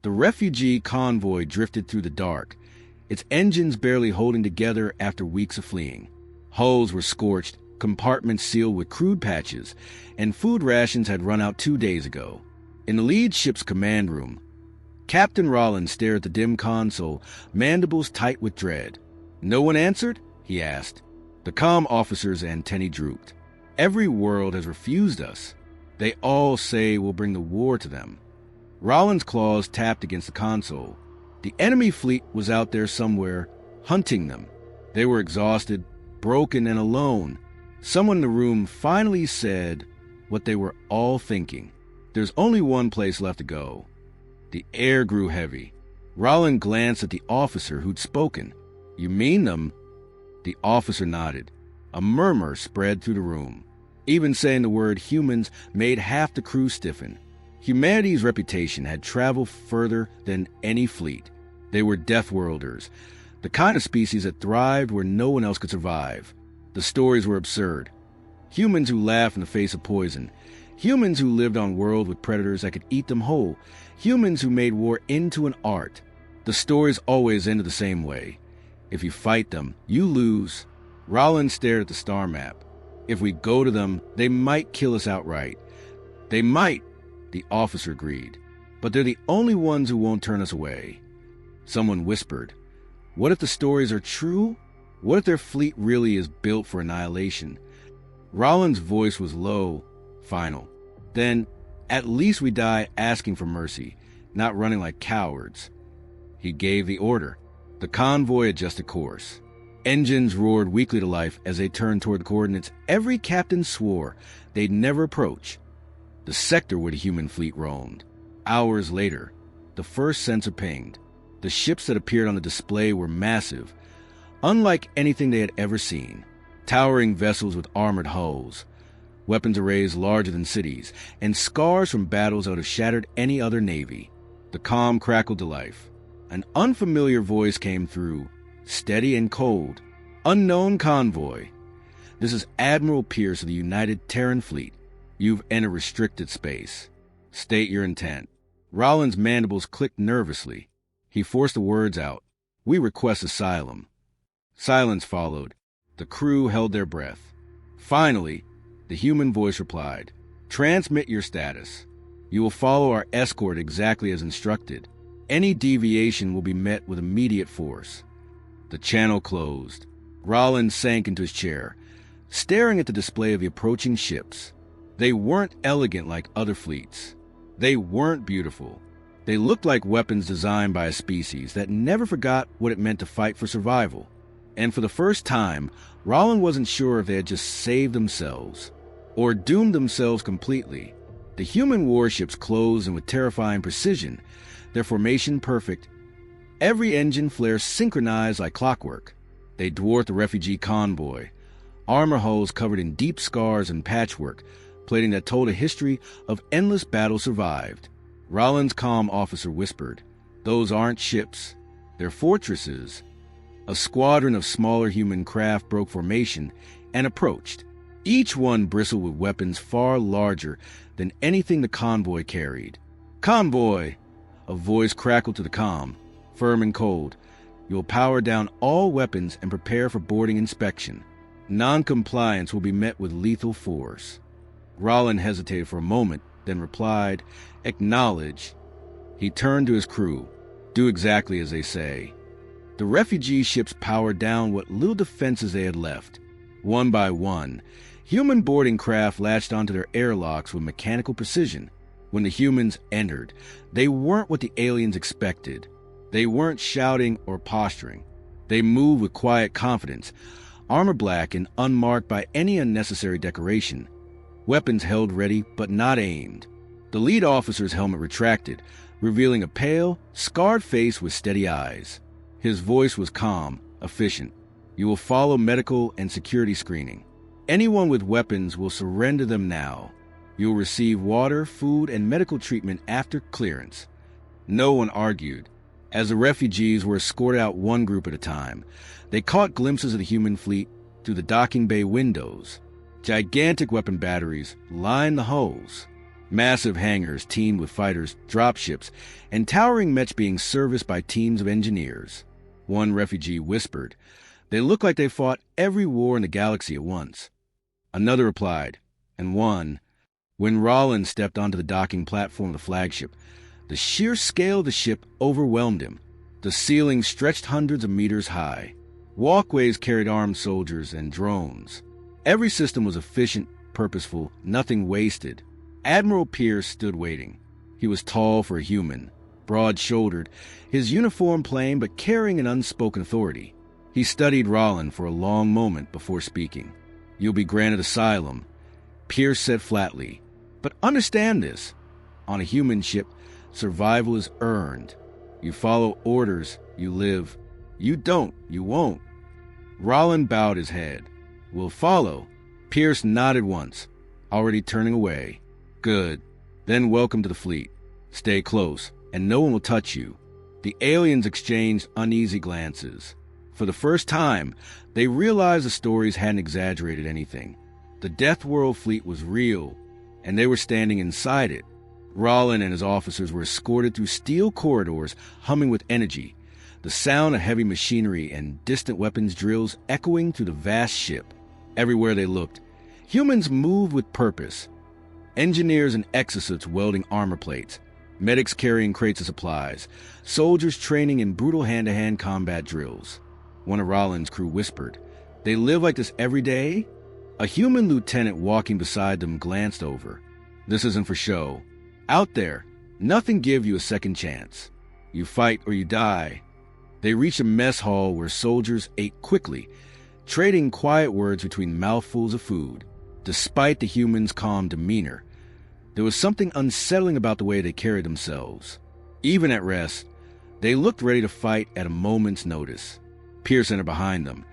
The refugee convoy drifted through the dark, its engines barely holding together after weeks of fleeing. Hulls were scorched, compartments sealed with crude patches, and food rations had run out 2 days ago. In the lead ship's command room, Captain Rollins stared at the dim console, mandibles tight with dread. "No one answered?" he asked. The comm officer's antennae drooped. "Every world has refused us. They all say we'll bring the war to them." Rollins' claws tapped against the console. The enemy fleet was out there somewhere, hunting them. They were exhausted, broken, and alone. Someone in the room finally said what they were all thinking. There's only one place left to go. The air grew heavy. Rollins glanced at the officer who'd spoken. "You mean them?" The officer nodded. A murmur spread through the room. Even saying the word humans made half the crew stiffen. Humanity's reputation had traveled further than any fleet. They were Deathworlders, the kind of species that thrived where no one else could survive. The stories were absurd. Humans who laughed in the face of poison. Humans who lived on worlds with predators that could eat them whole. Humans who made war into an art. The stories always ended the same way. If you fight them, you lose. Rollins stared at the star map. "If we go to them, they might kill us outright." "They might," the officer agreed. "But they're the only ones who won't turn us away." Someone whispered, "What if the stories are true? What if their fleet really is built for annihilation?" Rollins' voice was low, final. "Then, at least we die asking for mercy, not running like cowards." He gave the order. The convoy adjusted course. Engines roared weakly to life as they turned toward the coordinates every captain swore they'd never approach. The sector where the human fleet roamed. Hours later, the first sensor pinged. The ships that appeared on the display were massive, unlike anything they had ever seen. Towering vessels with armored hulls, weapons arrays larger than cities, and scars from battles that would have shattered any other navy. The comm crackled to life. An unfamiliar voice came through, steady and cold. "Unknown convoy. This is Admiral Pierce of the United Terran Fleet. You've entered restricted space. State your intent." Rollins' mandibles clicked nervously. He forced the words out. "We request asylum." Silence followed. The crew held their breath. Finally, the human voice replied, "Transmit your status. You will follow our escort exactly as instructed. Any deviation will be met with immediate force." The channel closed. Rollins sank into his chair, staring at the display of the approaching ships. They weren't elegant like other fleets. They weren't beautiful. They looked like weapons designed by a species that never forgot what it meant to fight for survival. And for the first time, Rollins wasn't sure if they had just saved themselves or doomed themselves completely. The human warships closed in with terrifying precision, their formation perfect, every engine flare synchronized like clockwork. They dwarfed the refugee convoy, armor hulls covered in deep scars and patchwork, plating that told a history of endless battles survived. Rollins' comm officer whispered, "Those aren't ships. They're fortresses." A squadron of smaller human craft broke formation and approached. Each one bristled with weapons far larger than anything the convoy carried. "Convoy!" A voice crackled to the comm, firm and cold. "You'll power down all weapons and prepare for boarding inspection. Non-compliance will be met with lethal force." Rollins hesitated for a moment, then replied, "Acknowledge." He turned to his crew. "Do exactly as they say." The refugee ships powered down what little defenses they had left. One by one, human boarding craft latched onto their airlocks with mechanical precision. When the humans entered, they weren't what the aliens expected. They weren't shouting or posturing. They moved with quiet confidence, armor black and unmarked by any unnecessary decoration. Weapons held ready but not aimed. The lead officer's helmet retracted, revealing a pale, scarred face with steady eyes. His voice was calm, efficient. "You will follow medical and security screening. Anyone with weapons will surrender them now. You will receive water, food, and medical treatment after clearance." No one argued. As the refugees were escorted out one group at a time, they caught glimpses of the human fleet through the docking bay windows. Gigantic weapon batteries lined the hulls. Massive hangars teemed with fighters, dropships, and towering mechs being serviced by teams of engineers. One refugee whispered, "They look like they fought every war in the galaxy at once." Another replied, and one, when Rollin stepped onto the docking platform of the flagship, the sheer scale of the ship overwhelmed him. The ceiling stretched hundreds of meters high. Walkways carried armed soldiers and drones. Every system was efficient, purposeful, nothing wasted. Admiral Pierce stood waiting. He was tall for a human, broad-shouldered, his uniform plain but carrying an unspoken authority. He studied Rollin for a long moment before speaking. "You'll be granted asylum," Pierce said flatly. "But understand this. On a human ship, survival is earned. You follow orders, you live. You don't, you won't." Rollin bowed his head. "We'll follow." Pierce nodded once, already turning away. "Good. Then welcome to the fleet. Stay close, and no one will touch you." The aliens exchanged uneasy glances. For the first time, they realized the stories hadn't exaggerated anything. The Deathworld fleet was real, and they were standing inside it. Rollin and his officers were escorted through steel corridors humming with energy, the sound of heavy machinery and distant weapons drills echoing through the vast ship. Everywhere they looked, humans moved with purpose. Engineers in exosuits welding armor plates, medics carrying crates of supplies, soldiers training in brutal hand-to-hand combat drills. One of Rollin's crew whispered, "They live like this every day?" A human lieutenant walking beside them glanced over. "This isn't for show. Out there, nothing gives you a second chance. You fight or you die." They reached a mess hall where soldiers ate quickly, trading quiet words between mouthfuls of food. Despite the humans' calm demeanor, there was something unsettling about the way they carried themselves. Even at rest, they looked ready to fight at a moment's notice. Pierce entered behind them,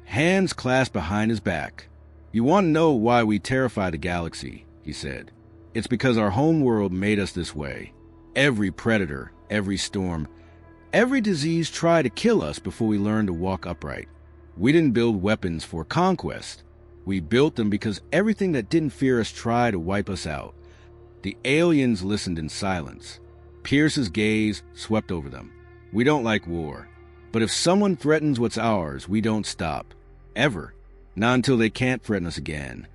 hands clasped behind his back. "You want to know why we terrify the galaxy," he said. "It's because our home world made us this way. Every predator, every storm, every disease tried to kill us before we learned to walk upright. We didn't build weapons for conquest. We built them because everything that didn't fear us tried to wipe us out." The aliens listened in silence. Pierce's gaze swept over them. "We don't like war. But if someone threatens what's ours, we don't stop. Ever. Not until they can't threaten us again."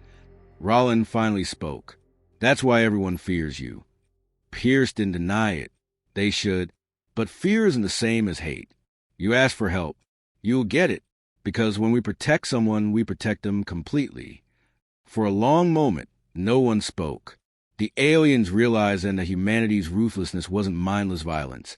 Rollin finally spoke. "That's why everyone fears you." Pierce didn't deny it. They should. But fear isn't the same as hate. You ask for help. You'll get it. Because when we protect someone, we protect them completely. For a long moment, no one spoke. The aliens realized then that humanity's ruthlessness wasn't mindless violence.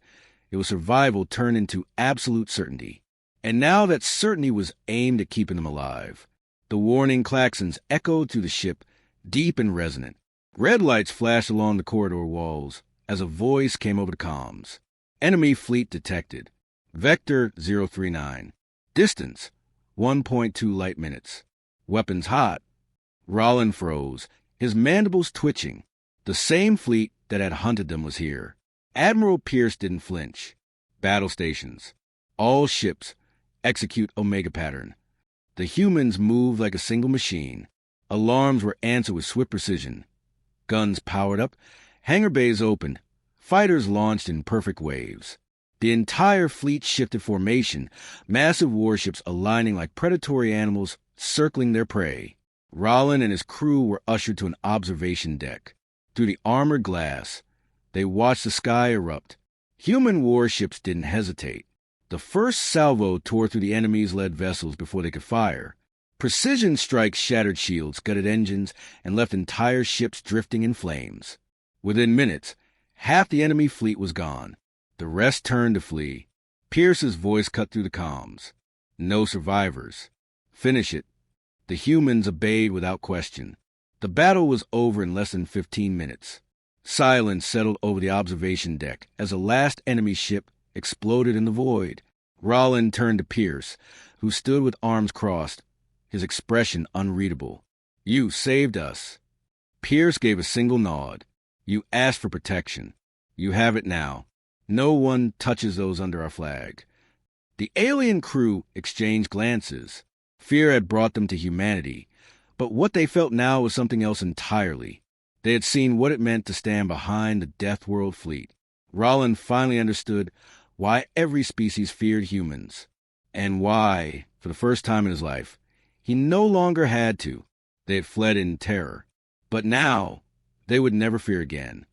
It was survival turned into absolute certainty. And now that certainty was aimed at keeping them alive. The warning klaxons echoed through the ship, deep and resonant. Red lights flashed along the corridor walls as a voice came over the comms. "Enemy fleet detected. Vector 039. Distance 1.2 light minutes. Weapons hot." Rollin froze, his mandibles twitching. The same fleet that had hunted them was here. Admiral Pierce didn't flinch. "Battle stations. All ships. Execute Omega pattern." The humans moved like a single machine. Alarms were answered with swift precision. Guns powered up, hangar bays opened, fighters launched in perfect waves. The entire fleet shifted formation, massive warships aligning like predatory animals circling their prey. Rollin and his crew were ushered to an observation deck. Through the armored glass, they watched the sky erupt. Human warships didn't hesitate. The first salvo tore through the enemy's lead vessels before they could fire. Precision strikes shattered shields, gutted engines, and left entire ships drifting in flames. Within minutes, half the enemy fleet was gone. The rest turned to flee. Pierce's voice cut through the comms. "No survivors. Finish it." The humans obeyed without question. The battle was over in less than 15 minutes. Silence settled over the observation deck as the last enemy ship exploded in the void. Rollin turned to Pierce, who stood with arms crossed, his expression unreadable. "You saved us." Pierce gave a single nod. "You asked for protection. You have it now. No one touches those under our flag." The alien crew exchanged glances. Fear had brought them to humanity, but what they felt now was something else entirely. They had seen what it meant to stand behind the Deathworld fleet. Roland finally understood why every species feared humans, and why, for the first time in his life, he no longer had to. They had fled in terror. But now, they would never fear again.